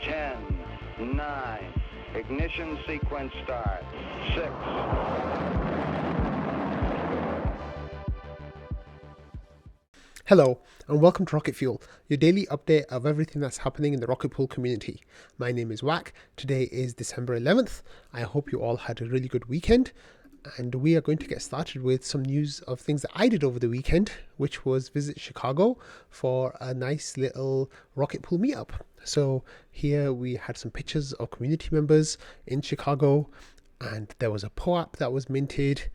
10, 9, ignition sequence start, 6. Hello, and welcome to Rocket Fuel, your daily update of everything that's happening in the Rocket Pool community. My name is Wack. Today is December 11th. I hope you all had a really good weekend, and we are going to get started with some news of things that I did over the weekend, which was visit Chicago for a nice little Rocket Pool meetup. So here we had some pictures of community members in Chicago, and there was a POAP that was minted,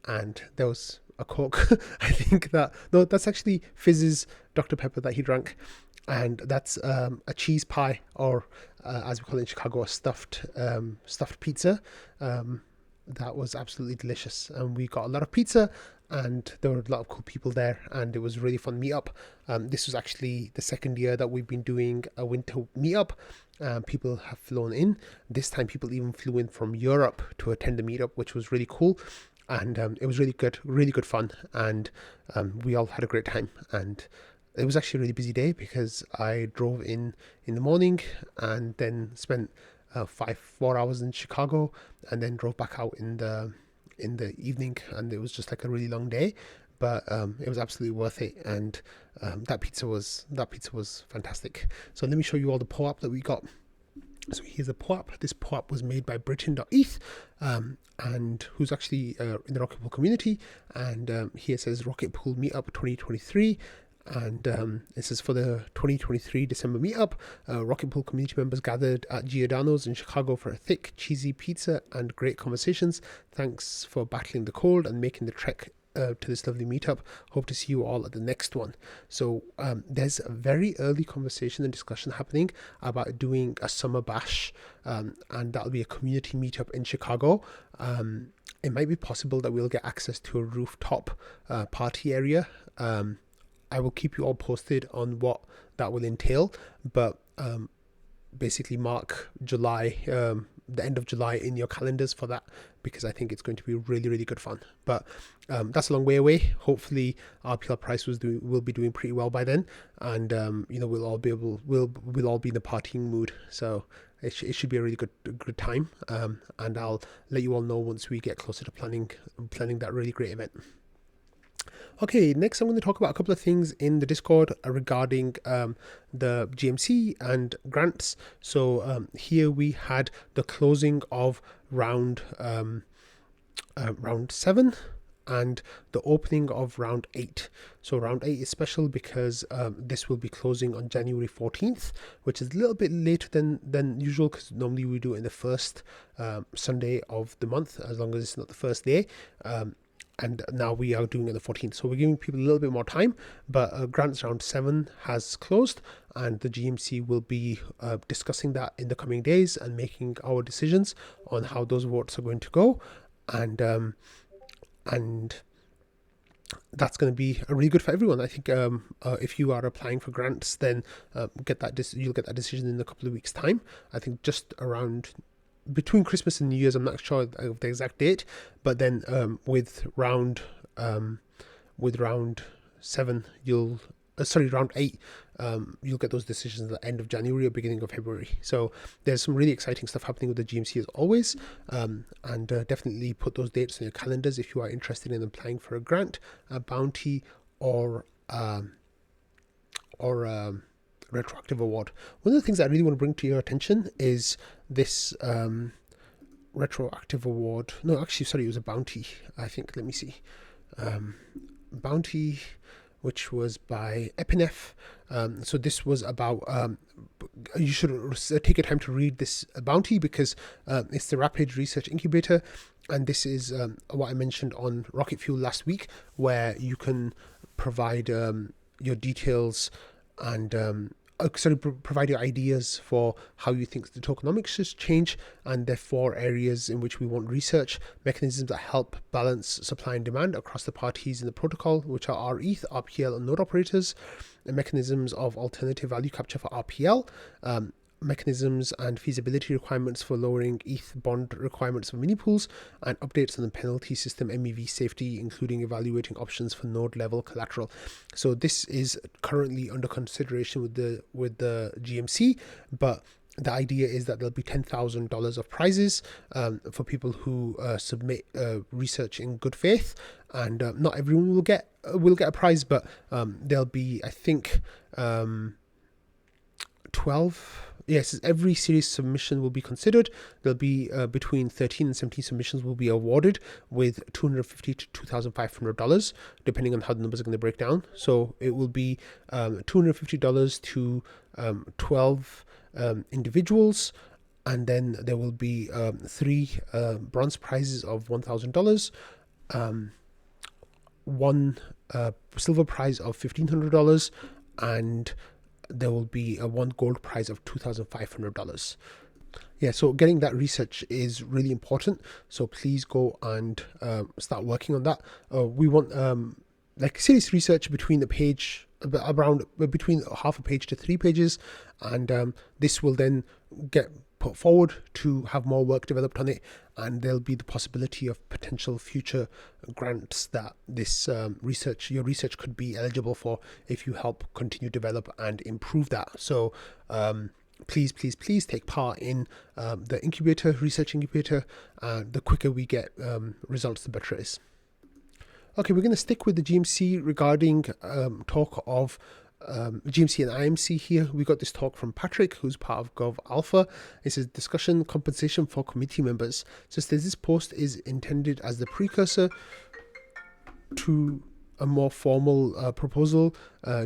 and there was a Coke. I think that's actually Fizz's Dr. Pepper that he drank, and that's a cheese pie, or as we call it in Chicago, a stuffed pizza. That was absolutely delicious, and we got a lot of pizza, and there were a lot of cool people there, and it was a really fun meetup. This was actually the second year that we've been doing a winter meetup. People have flown in. This time people even flew in from Europe to attend the meetup, which was really cool. And it was really good fun, and we all had a great time. And it was actually a really busy day because I drove in the morning and then spent 4 hours in Chicago, and then drove back out in the evening, and it was just like a really long day, but it was absolutely worth it. And that pizza was fantastic. So let me show you all the POAP that we got. So here's a POAP. This POAP was made by Britain.eth, and who's actually in the Rocket Pool community. And here it says Rocket Pool Meetup 2023. And it says for the 2023 December meetup, Rocket Pool community members gathered at Giordano's in Chicago for a thick, cheesy pizza and great conversations. Thanks for battling the cold and making the trek to this lovely meetup. Hope to see you all at the next one. So there's a very early conversation and discussion happening about doing a summer bash, and that'll be a community meetup in Chicago. It might be possible that we'll get access to a rooftop party area. I will keep you all posted on what that will entail, but basically mark July, the end of July in your calendars for that, because I think it's going to be really good fun. But that's a long way away. Hopefully RPL price will be doing pretty well by then, and we'll all be in the partying mood. So it should be a really good time, and I'll let you all know once we get closer to planning that really great event. Okay, next I'm going to talk about a couple of things in the Discord regarding the GMC and grants. So here we had the closing of round 7 and the opening of round 8. So round 8 is special because this will be closing on January 14th, which is a little bit later than usual, because normally we do it in the first Sunday of the month, as long as it's not the first day. And now we are doing it on the 14th. So we're giving people a little bit more time, but grants round 7 has closed, and the GMC will be discussing that in the coming days and making our decisions on how those votes are going to go. And that's going to be really good for everyone. I think if you are applying for grants, then you'll get that decision in a couple of weeks' time. I think just around between Christmas and New Year's. I'm not sure of the exact date, but then with round 7, round 8, you'll get those decisions at the end of January or beginning of February. So there's some really exciting stuff happening with the GMC as always, and definitely put those dates on your calendars if you are interested in applying for a grant, a bounty, or retroactive award. One of the things that I really want to bring to your attention is this retroactive award. No, actually, sorry, it was a bounty. I think, let me see. Bounty, which was by Epinef. So this was about, you should take your time to read this bounty, because it's the Rapid Research Incubator. And this is what I mentioned on Rocket Fuel last week, where you can provide your details and provide your ideas for how you think the tokenomics should change, and there are 4 areas in which we want research: mechanisms that help balance supply and demand across the parties in the protocol, which are rETH, RPL, and node operators; and mechanisms of alternative value capture for RPL, mechanisms and feasibility requirements for lowering ETH bond requirements for mini pools, and updates on the penalty system MEV safety, including evaluating options for node level collateral. So this is currently under consideration with the GMC, but the idea is that there'll be $10,000 of prizes for people who submit research in good faith, and not everyone will get a prize, but there'll be, I think, 12. Yes, every series submission will be considered. There'll be between 13 and 17 submissions will be awarded with $250 to $2,500, depending on how the numbers are going to break down. So it will be $250 to 12 individuals, and then there will be 3 bronze prizes of $1,000, one silver prize of $1,500, and there will be a 1 gold prize of $2,500. Yeah, so getting that research is really important. So please go and start working on that. We want like serious research between around between half a page to 3 pages, and this will then get put forward to have more work developed on it, and there'll be the possibility of potential future grants that this your research could be eligible for if you help continue develop and improve that. So please take part in the research incubator. The quicker we get results, the better it is. Okay, we're going to stick with the GMC regarding talk of GMC and IMC here. We got this talk from Patrick, who's part of Gov Alpha. It says discussion compensation for committee members. So it says this post is intended as the precursor to a more formal proposal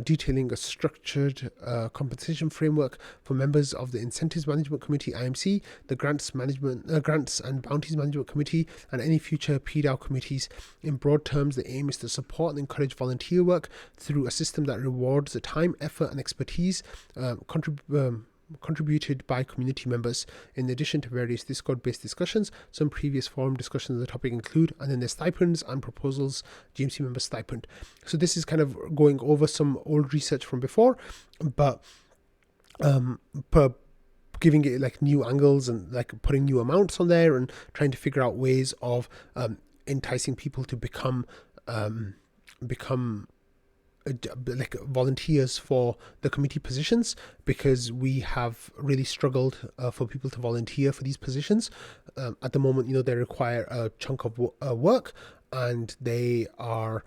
detailing a structured compensation framework for members of the Incentives Management Committee (IMC), the Grants and Bounties Management Committee, and any future PDAO committees. In broad terms, the aim is to support and encourage volunteer work through a system that rewards the time, effort, and expertise contributed by community members. In addition to various Discord-based discussions, some previous forum discussions of the topic include, and then there's stipends and proposals, GMC member stipend. So this is kind of going over some old research from before, but giving it like new angles and like putting new amounts on there and trying to figure out ways of enticing people to become like volunteers for the committee positions, because we have really struggled for people to volunteer for these positions. At the moment, they require a chunk of work, and they are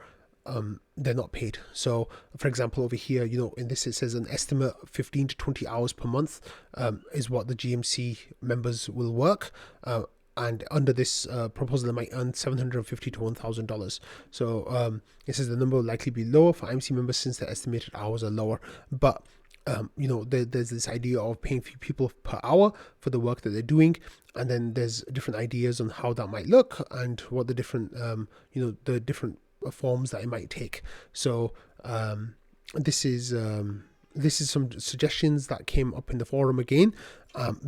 they're not paid. So for example, over here, in this it says an estimate of 15 to 20 hours per month is what the GMC members will work, and under this proposal, they might earn $750 to $1,000. So it says the number will likely be lower for IMC members since the estimated hours are lower. But there's this idea of paying people per hour for the work that they're doing, and then there's different ideas on how that might look and what the different the different forms that it might take. So this is some suggestions that came up in the forum again,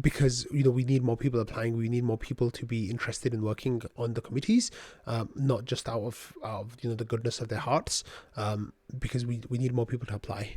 because we need more people applying. We need more people to be interested in working on the committees, not just out of the goodness of their hearts, because we need more people to apply.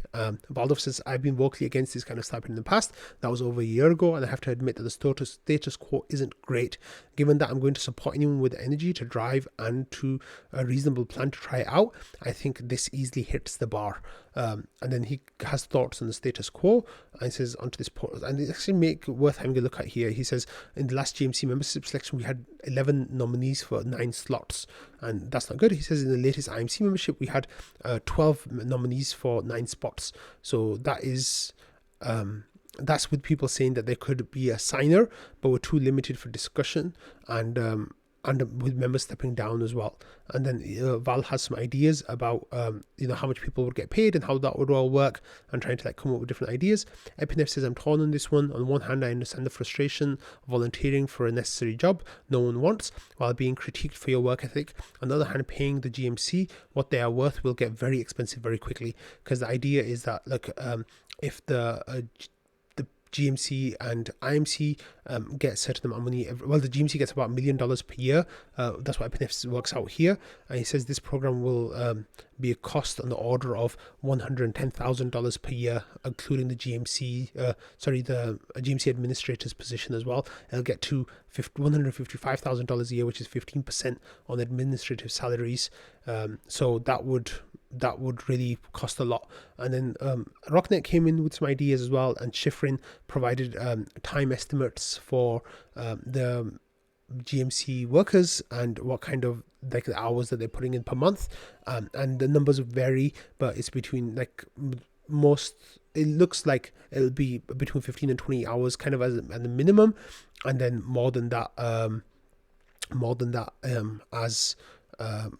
Valdov says, I've been vocally against this kind of stipend in the past. That was over a year ago, and I have to admit that the status quo isn't great. Given that I'm going to support anyone with the energy to drive and to a reasonable plan to try it out, I think this easily hits the bar. And then he has thoughts on the status quo, and says onto this post, and it's actually worth having a look at here. He says, in the last GMC membership selection, we had 11 nominees for 9 slots, and that's not good. He says in the latest IMC membership, we had 12 nominees for 9 spots. So that is that's with people saying that there could be a signer, but we're too limited for discussion, and with members stepping down as well. And then Val has some ideas about how much people would get paid and how that would all work, and trying to come up with different ideas. Epinef says, I'm torn on this one. On one hand, I understand the frustration of volunteering for a necessary job no one wants while being critiqued for your work ethic. On the other hand, paying the GMC what they are worth will get very expensive very quickly, because the idea is that if the GMC and IMC get a certain amount of money. The GMC gets about $1 million per year. That's what Epinef works out here. And he says this program will be a cost on the order of $110,000 per year, including the GMC, the GMC administrator's position as well. It'll get to $155,000 a year, which is 15% on administrative salaries. So that would that would really cost a lot. And then Rocknet came in with some ideas as well, and Schifrin provided time estimates for the GMC workers and what kind of like the hours that they're putting in per month, and the numbers vary, but it's between like most, it looks like it'll be between 15 and 20 hours kind of as the minimum, and then more than that as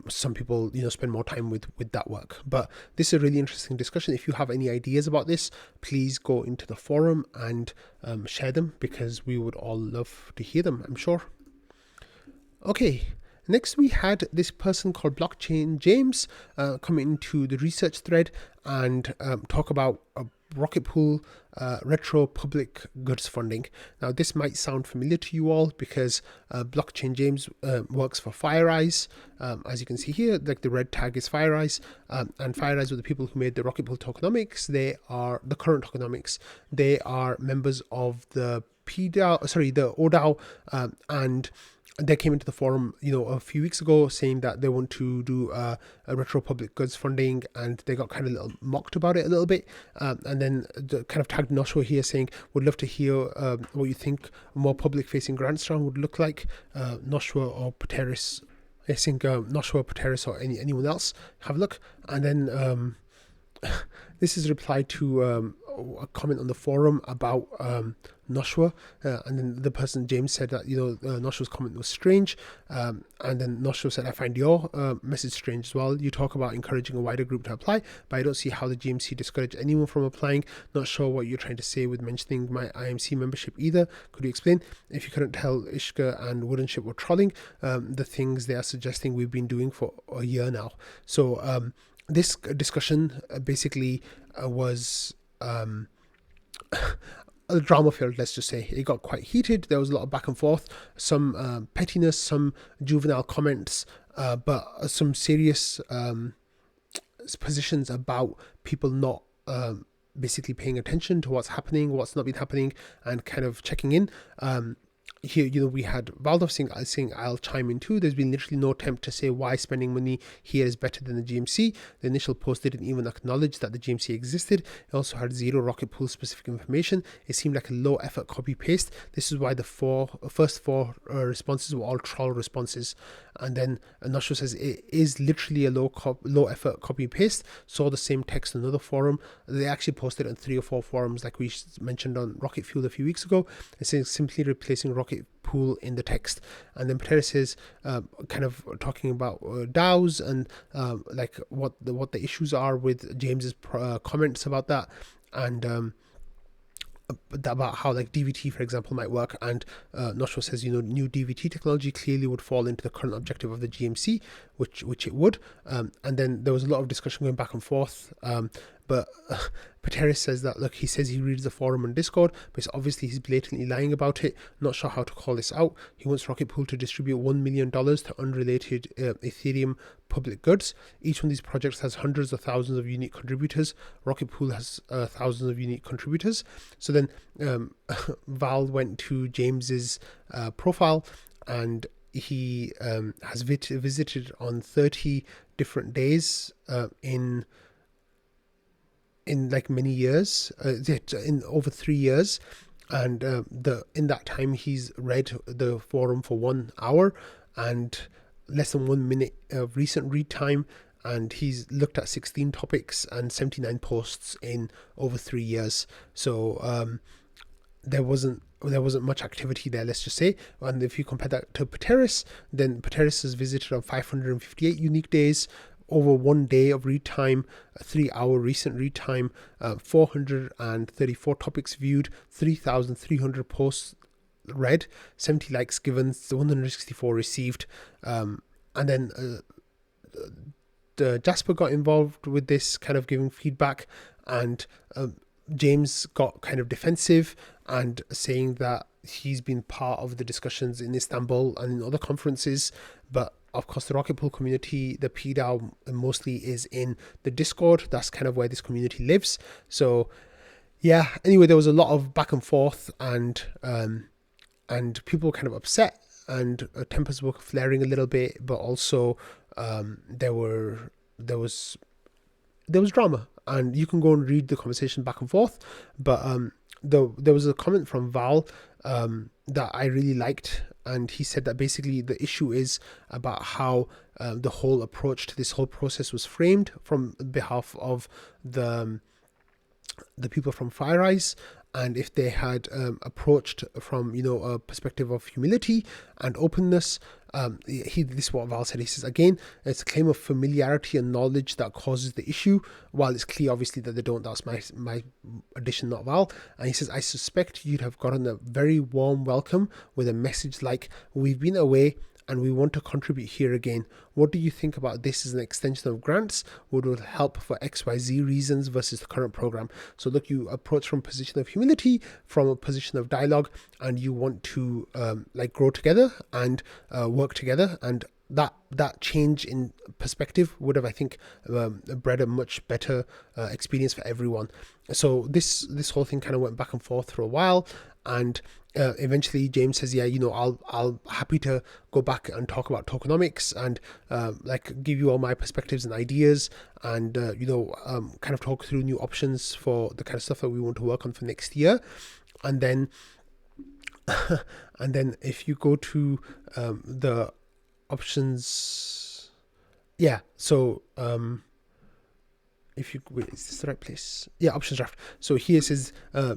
some people spend more time with that work. But this is a really interesting discussion. If you have any ideas about this, please go into the forum and share them, because we would all love to hear them, I'm sure. Okay, next we had this person called Blockchain James come into the research thread and talk about Rocket Pool retro public goods funding. Now this might sound familiar to you all, because Blockchain James works for FireEyes. As you can see here, like the red tag is FireEyes, and FireEyes were the people who made the Rocket Pool tokenomics. They are the current tokenomics. They are members of the the ODAO, and they came into the forum, a few weeks ago saying that they want to do a retro public goods funding, and they got kind of mocked about it a little bit. And then kind of tagged Noshua here saying, would love to hear what you think a more public facing grants round would look like. Noshua or Pateris, I think Noshua, Pateris, or anyone else, have a look. And then this is a reply to a comment on the forum about Noshua, and then the person James said that Noshua's comment was strange, and then Noshua said, I find your message strange as well. You talk about encouraging a wider group to apply, but I don't see how the GMC discouraged anyone from applying. Not sure what you're trying to say with mentioning my IMC membership either. Could you explain? If you couldn't tell Ishka and Woodenship were trolling the things they are suggesting we've been doing for a year now. So this discussion basically was drama filled, let's just say. It got quite heated. There was a lot of back and forth, some pettiness, some juvenile comments, but some serious positions about people not basically paying attention to what's happening, what's not been happening, and kind of checking in. Here, we had Valdov saying, I'll chime in too. There's been literally no attempt to say why spending money here is better than the GMC. The initial post didn't even acknowledge that the GMC existed. It also had zero Rocket Pool specific information. It seemed like a low effort copy paste. This is why the first four responses were all troll responses. And then Noshua says it is literally a low effort copy paste. Saw the same text on another forum. They actually posted it on 3 or 4 forums, like we mentioned on Rocket Fuel a few weeks ago. It says simply replacing Rocket Pool in the text. And then Pateris says kind of talking about DAOs and like what the issues are with James's comments about that, and about how like DVT, for example, might work. And Noshua says, new DVT technology clearly would fall into the current objective of the GMC, which it would. And then there was a lot of discussion going back and forth. But Pateris says that, look, he says he reads the forum on Discord, but it's obviously he's blatantly lying about it. Not sure how to call this out. He wants Rocket Pool to distribute $1 million to unrelated Ethereum public goods. Each one of these projects has hundreds of thousands of unique contributors. Rocket Pool has thousands of unique contributors. So then Val went to James's profile, and he has visited on 30 different days in like many years, in over 3 years, and in that time he's read the forum for 1 hour and less than 1 minute of recent read time, and he's looked at 16 topics and 79 posts in over 3 years. So there wasn't much activity there, let's just say. And if you compare that to Pateris, then Pateris has visited on 558 unique days, over 1 day of read time, a 3-hour recent read time, 434 topics viewed, 3,300 posts read, 70 likes given, 164 received. And then Jasper got involved with this, kind of giving feedback, and James got kind of defensive and saying that he's been part of the discussions in Istanbul and in other conferences, but of course the Rocket Pool community, the PDAO mostly is in the Discord. That's kind of where this community lives. So yeah, anyway, there was a lot of back and forth, and people were kind of upset, and tempers were flaring a little bit, but also there was there was drama, and you can go and read the conversation back and forth. But there was a comment from Val that I really liked, and he said that basically the issue is about how the whole approach to this whole process was framed from behalf of the people from FireEyes, and if they had approached from a perspective of humility and openness. This is what Val said. He says, again, it's a claim of familiarity and knowledge that causes the issue, while it's clear obviously that they don't. That's my addition, not Val. And he says, I suspect you'd have gotten a very warm welcome with a message like, we've been away and we want to contribute here again. What do you think about this as an extension of grants? Would it help for XYZ reasons versus the current program? So look, you approach from a position of humility, from a position of dialogue, and you want to grow together and work together. And that change in perspective would have, I think, bred a much better experience for everyone. So this whole thing kind of went back and forth for a while, and eventually James says, yeah, I'll happy to go back and talk about tokenomics and give you all my perspectives and ideas, and kind of talk through new options for the kind of stuff that we want to work on for next year. And then if you go to the options, yeah, so if you wait, is this the right place? Yeah, options draft. So here it says,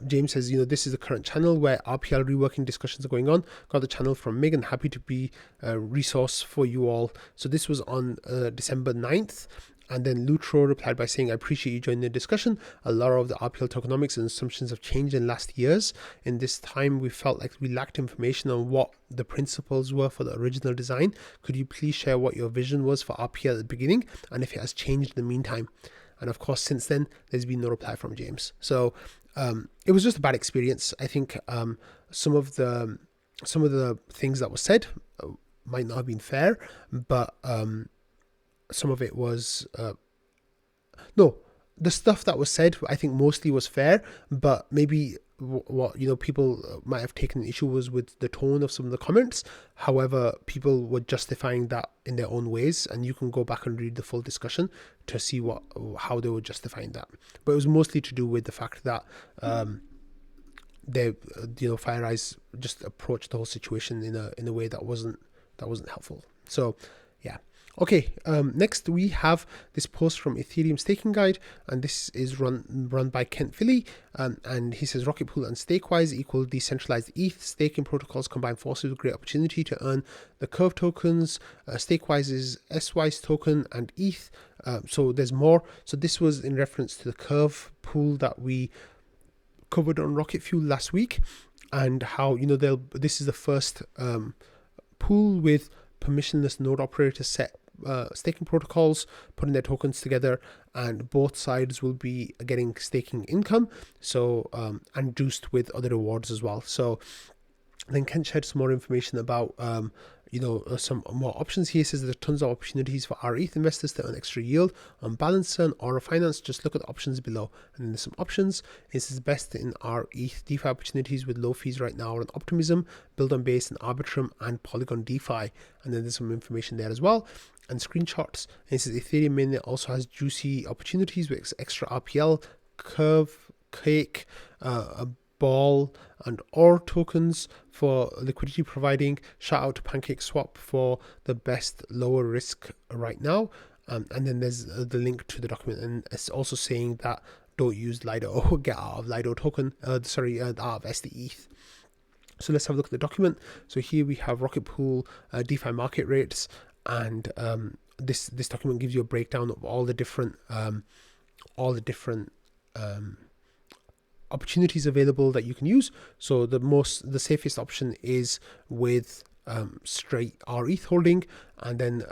James says, this is the current channel where RPL reworking discussions are going on. Got the channel from Megan. Happy to be a resource for you all. So this was on December 9th. And then Lutro replied by saying, I appreciate you joining the discussion. A lot of the RPL tokenomics and assumptions have changed in last years. In this time, we felt like we lacked information on what the principles were for the original design. Could you please share what your vision was for RPL at the beginning and if it has changed in the meantime? And of course, since then, there's been no reply from James. So it was just a bad experience. I think some of the things that were said might not have been fair, but some of it was the stuff that was said, I think mostly was fair, but maybe what people might have taken an issue was with the tone of some of the comments. However, people were justifying that in their own ways, and you can go back and read the full discussion to see how they were justifying that. But it was mostly to do with the fact that they FireEyes just approached the whole situation in a way that wasn't helpful. So yeah. Okay, next we have this post from Ethereum Staking Guide, and this is run by Kent Philly, and he says Rocket Pool and Stakewise equal decentralized ETH. Staking protocols combine forces with great opportunity to earn the Curve tokens, Stakewise's S-Wise token, and ETH. So there's more. So this was in reference to the Curve pool that we covered on Rocket Fuel last week, and how this is the first pool with permissionless node operators set staking protocols, putting their tokens together, and both sides will be getting staking income, so and juiced with other rewards as well. So then Kent shared some more information about some more options here. He says there's tons of opportunities for rETH investors to earn extra yield on Balancer and Aura Finance. Just look at the options below, and then there's some options. He says best in rETH DeFi opportunities with low fees right now are on Optimism, Build on Base, and Arbitrum, and Polygon DeFi. And then there's some information there as well, and screenshots. And he says Ethereum mainnet also has juicy opportunities with extra RPL, Curve, Cake, Ball, and OR tokens for liquidity providing. Shout out to PancakeSwap for the best lower risk right now. And then there's the link to the document, and it's also saying that don't use Lido or get out of Lido token, out of SDETH. So let's have a look at the document. So here we have Rocket Pool DeFi market rates, and this document gives you a breakdown of all the different opportunities available that you can use. So the safest option is with straight rETH holding, and then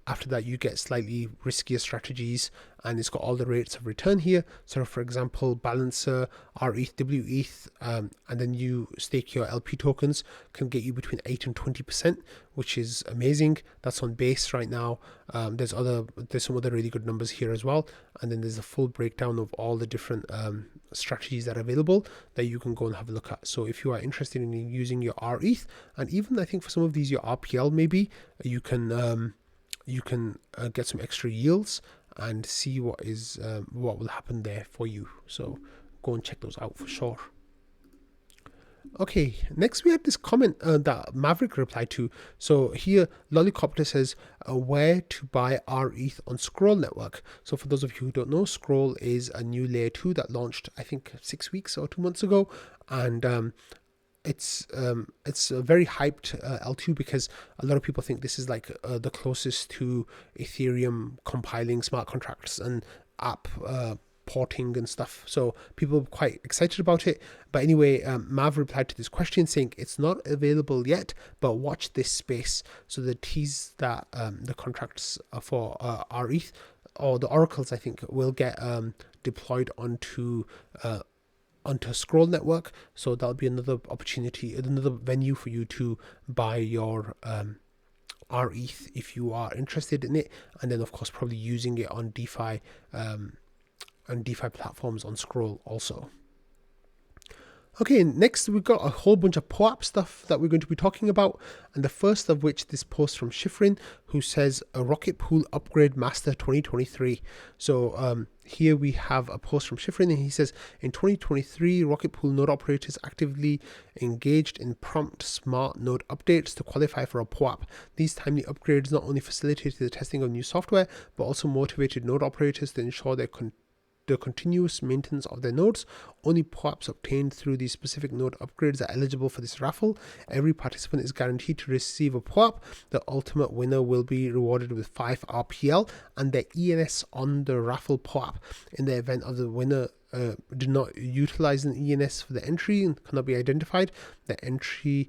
after that you get slightly riskier strategies, and it's got all the rates of return here. So for example, Balancer, rETH, wETH, and then you stake your LP tokens, can get you between 8 and 20%, which is amazing. That's on base right now. There's some other really good numbers here as well, and then there's a full breakdown of all the different strategies that are available that you can go and have a look at. So if you are interested in using your rETH, and even I think for some of these your RPL, maybe you can get some extra yields, and see what will happen there for you. So go and check those out for sure. Okay, next we had this comment that Maverick replied to. So here, Lollicopter says, where to buy rETH on Scroll Network. So for those of you who don't know, Scroll is a new layer 2 that launched, I think, 6 weeks or 2 months ago. And it's a very hyped L2 because a lot of people think this is like the closest to Ethereum compiling smart contracts and app porting and stuff. So people are quite excited about it. But anyway, Mav replied to this question saying it's not available yet, but watch this space. So the tease that the contracts for rETH, or the oracles, I think, will get deployed onto Scroll Network. So that'll be another opportunity, another venue for you to buy your rETH if you are interested in it, and then of course probably using it on DeFi and DeFi platforms on Scroll also. Okay, next we've got a whole bunch of POAP stuff that we're going to be talking about, and the first of which this post from Shifrin, who says a Rocket Pool Upgrade Master 2023. So here we have a post from Shifrin, and he says, in 2023, Rocket Pool node operators actively engaged in prompt smart node updates to qualify for a POAP. These timely upgrades not only facilitated the testing of new software, but also motivated node operators to ensure the continuous maintenance of their nodes. Only POAPs obtained through these specific node upgrades are eligible for this raffle. Every participant is guaranteed to receive a POAP. The ultimate winner will be rewarded with 5 RPL and their ENS on the raffle POAP. In the event of the winner did not utilize an ENS for the entry and cannot be identified, the entry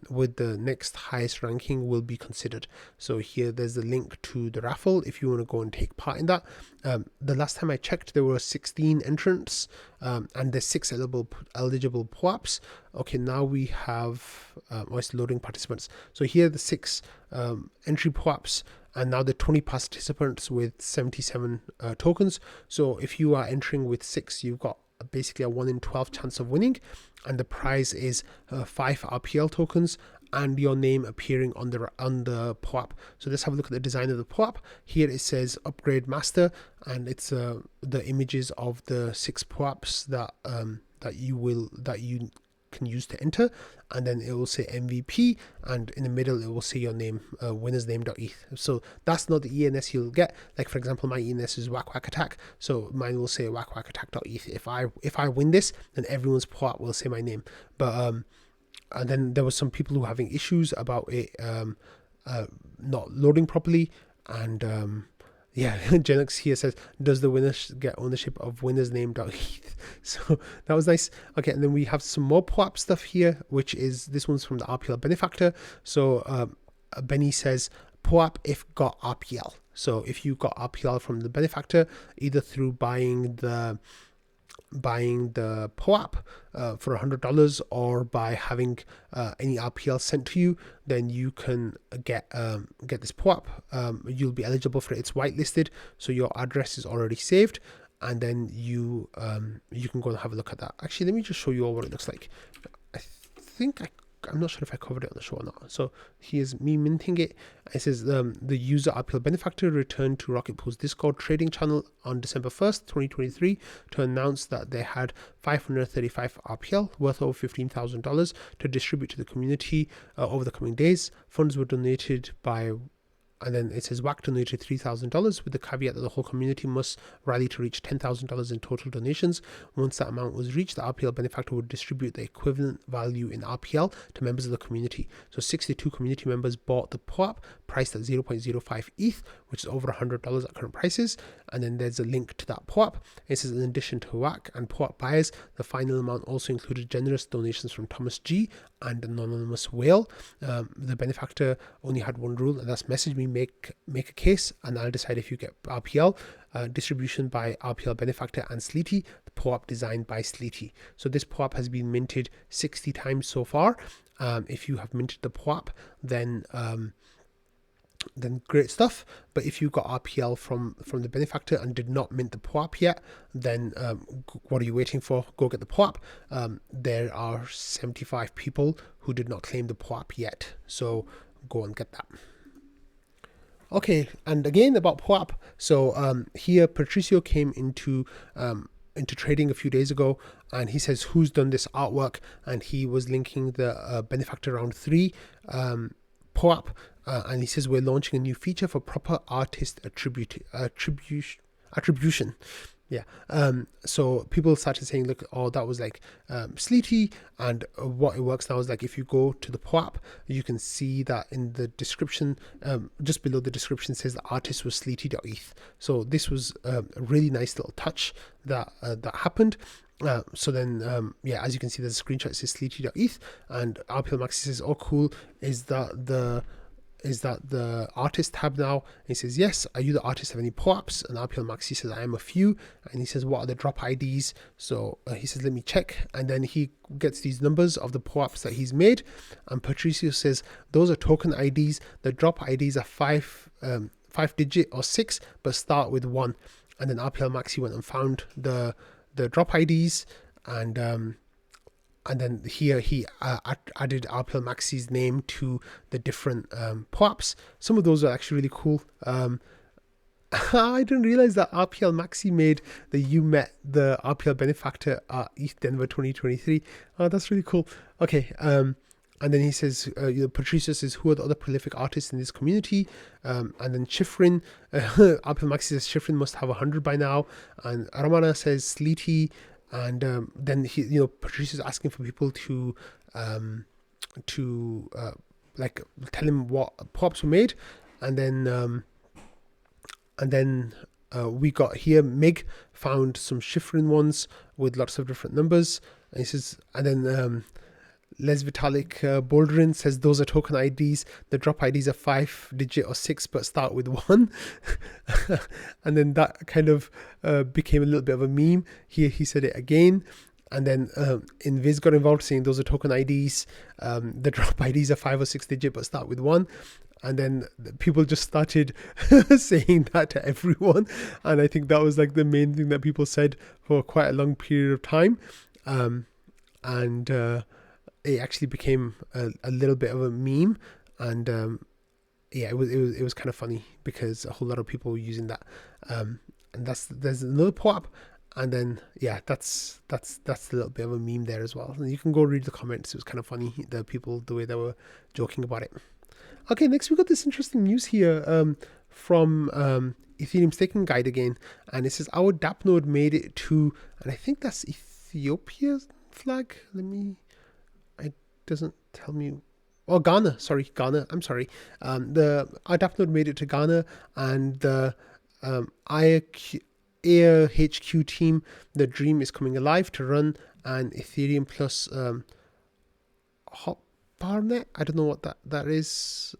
with the next highest ranking will be considered. So here there's the link to the raffle if you want to go and take part in that. The last time I checked, there were 16 entrants and there's 6 eligible POAPs. Okay, now we have it's loading participants. So here are the 6 entry POAPs, and now the 20 participants with 77 tokens. So if you are entering with 6, you've got basically a 1 in 12 chance of winning, and the prize is 5 RPL tokens and your name appearing on the POAP. So let's have a look at the design of the POAP. Here it says Upgrade Master, and it's the images of the 6 POAPs that you can use to enter, and then it will say MVP, and in the middle it will say your name, winnersname.eth. So that's not the ENS you'll get. Like for example, my ENS is whack attack, so mine will say whack attack.eth. If I win this, then everyone's POAP will say my name. But and then there was some people who were having issues about it not loading properly, and yeah, Genix here says, does the winner get ownership of winnersname.eth? So that was nice. Okay, and then we have some more POAP stuff here, which is, this one's from the RPL benefactor. So Benny says, POAP if got RPL. So if you got RPL from the benefactor, either through buying the POAP for $100 or by having any RPL sent to you, then you can get this POAP. You'll be eligible for it. It's whitelisted, so your address is already saved, and then you can go and have a look at that. Actually, let me just show you all what it looks like. I'm not sure if I covered it on the show or not. So here's me minting it. It says the user RPL benefactor returned to Rocket Pool's Discord trading channel on December 1st, 2023 to announce that they had 535 RPL worth over $15,000 to distribute to the community over the coming days. Funds were donated by, and then it says WAC donated $3,000 with the caveat that the whole community must rally to reach $10,000 in total donations. Once that amount was reached, the RPL benefactor would distribute the equivalent value in RPL to members of the community. So 62 community members bought the POAP priced at 0.05 ETH, which is over $100 at current prices. And then there's a link to that POAP. It says in addition to WAC and POAP buyers, the final amount also included generous donations from Thomas G and Anonymous Whale. The benefactor only had one rule, and that's message me, make a case, and I'll decide if you get RPL. Distribution by RPL benefactor and Sleety, the POAP designed by Sleety. So this POAP has been minted 60 times so far. If you have minted the POAP, then great stuff. But if you got RPL from the benefactor and did not mint the POAP yet, then what are you waiting for? Go get the POAP. There are 75 people who did not claim the POAP yet, so go and get that. Okay, and again about POAP. So here Patricio came into trading a few days ago, and he says who's done this artwork, and he was linking the benefactor round 3 POAP, and he says we're launching a new feature for proper artist attribution. Yeah. So people started saying, look, oh, that was like Sleety, and what it works now is like if you go to the POAP, you can see that in the description, just below the description says the artist was sleety.eth. So this was a really nice little touch that happened. So then, yeah, as you can see, there's a screenshot. It says sleety.eth, and RPL Maxi says, oh, cool. Is that the artist tab now? And he says, yes. Are you the artist of any POAPs? And RPL Maxi says, I am a few. And he says, what are the drop IDs? So he says, let me check. And then he gets these numbers of the POAPs that he's made. And Patricio says, those are token IDs. The drop IDs are 5 digit or 6, but start with 1. And then RPL Maxi went and found the drop IDs, and then here he added RPL Maxi's name to the different POAPs. Some of those are actually really cool. I didn't realize that RPL Maxi made the You Met the RPL Benefactor at ETH Denver 2023. Oh, that's really cool. Okay. And then he says, Patricia says, who are the other prolific artists in this community? And then Shifrin, RPL Maxi says Shifrin must have 100 by now. And Ramana says Sleety. And then Patricia's asking for people to like tell him what POAPs were made, and then we got here Mig found some Shifrin ones with lots of different numbers, and he says, and then Les Vitalik Boulderin says those are token IDs. The drop IDs are 5 digit or 6, but start with 1. And then that kind of became a little bit of a meme. Here he said it again. And then Invis got involved saying those are token IDs. The drop IDs are 5 or 6 digit, but start with 1. And then people just started saying that to everyone. And I think that was like the main thing that people said for quite a long period of time. It actually became a little bit of a meme, and yeah, it was kind of funny because a whole lot of people were using that, and there's another POAP, and then yeah, that's a little bit of a meme there as well. And you can go read the comments. It was kind of funny, the way they were joking about it. Okay, next we got this interesting news here from Ethereum Staking Guide again, and it says our DApp node made it to, and I think that's Ethiopia's flag. It doesn't tell me. Oh, Ghana. I'm sorry. The DApp node made it to Ghana, and the Air HQ team, the dream is coming alive to run an Ethereum plus Hoppernet. I don't know what that is.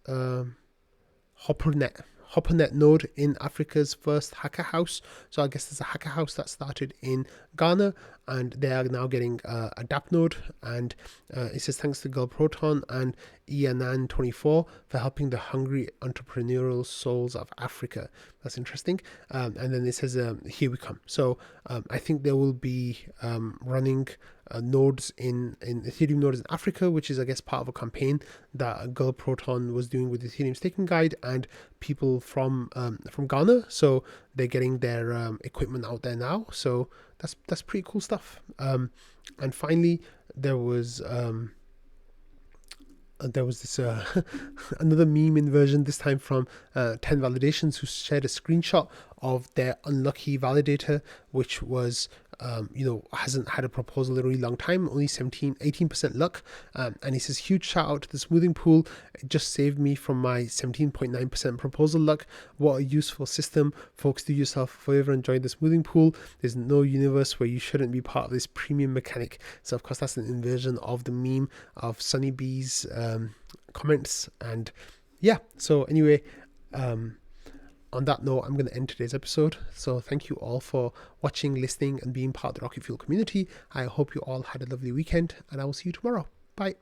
Hoppernet node in Africa's first hacker house. So I guess there's a hacker house that started in Ghana, and they are now getting a DApp node. And it says thanks to Girl Proton and Ianan24 for helping the hungry entrepreneurial souls of Africa. That's interesting. And then it says here we come. So I think there will be running nodes in Ethereum nodes in Africa, which is I guess part of a campaign that Girl Proton was doing with the Ethereum Staking Guide and people from Ghana. So they're getting their equipment out there now. So that's pretty cool stuff. And finally, there was this another meme inversion, this time from 10 Validations, who shared a screenshot of their unlucky validator, which was hasn't had a proposal in a really long time, only 18% luck. And he says, huge shout out to the smoothing pool. It just saved me from my 17.9% proposal luck. What a useful system. Folks, do yourself a favor and join the smoothing pool. There's no universe where you shouldn't be part of this premium mechanic. So of course that's an inversion of the meme of Sunny B's comments. And yeah, so anyway, on that note, I'm going to end today's episode. So thank you all for watching, listening, and being part of the Rocket Fuel community. I hope you all had a lovely weekend, and I will see you tomorrow. Bye.